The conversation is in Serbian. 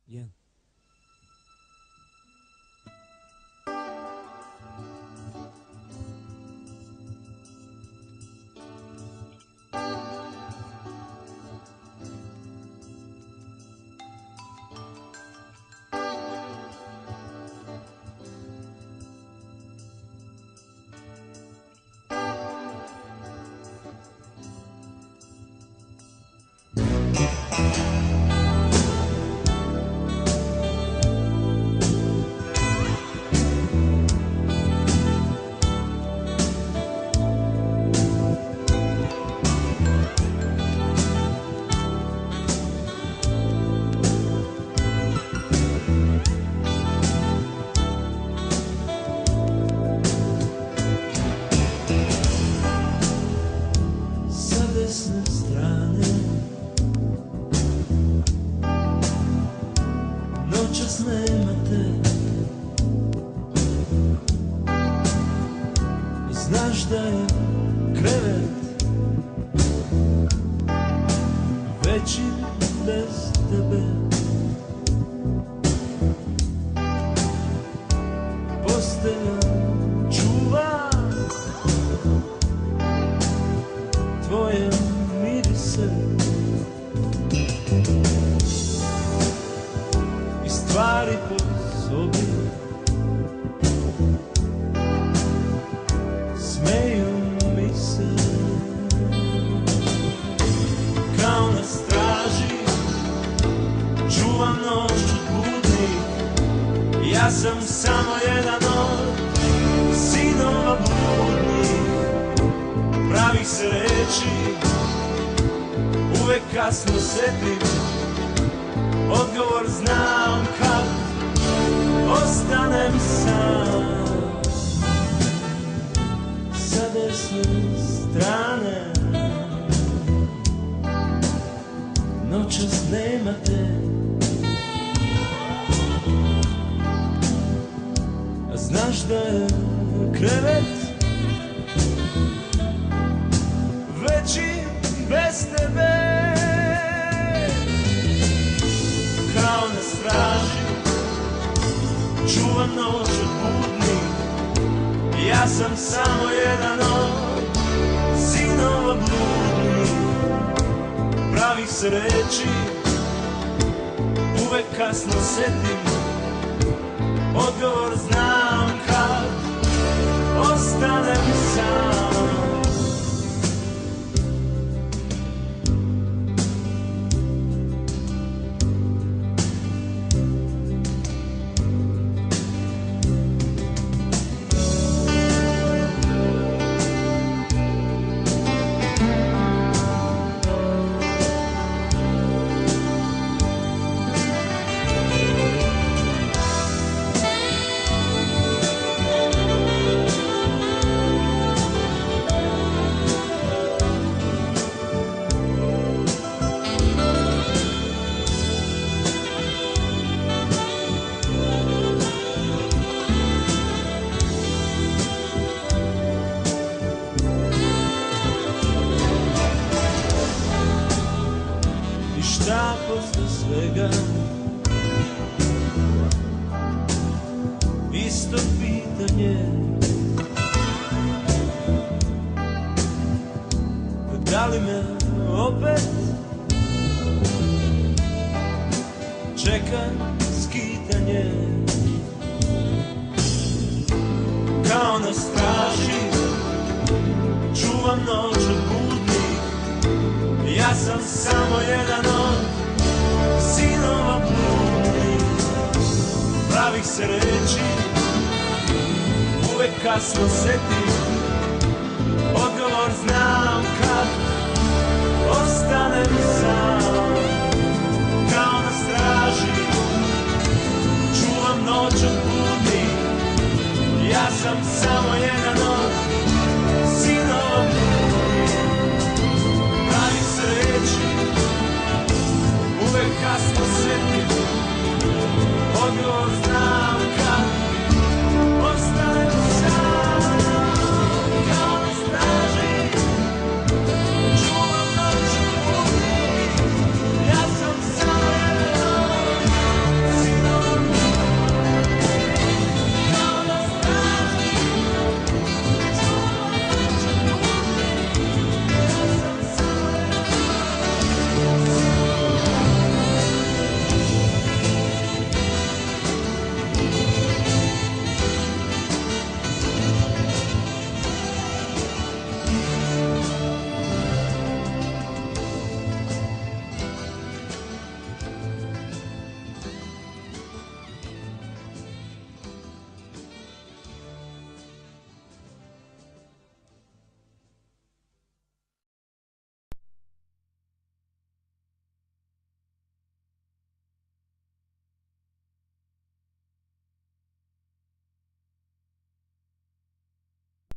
Jedan. Noćas nema te i znaš da je krevet veći bez tebe. Postelja čuva tvoje mirise i stvari po sobi smeju mi se. Kao na straži čuvam noću budnik, ja sam samo jedan od sinova bludnih. Pravih se reči uvek kasno setim, odgovor znam kad ostanem sam. Sa desne strane noćas nema te, a znaš da je krevet veći bez tebe. Kao na straži čuvam noć od budnih, ja sam samo jedan od sinova bludnih. Pravih se reči uvek kasno setim, odgovor znam kad ostanem sam. I šta posle svega? Isto pitanje. Da li me opet čeka skitanje? Kao na straži čuvam noć od budnih, ja sam samo jedan od sinova bludnih. Pravih se reči uvek kasno setim,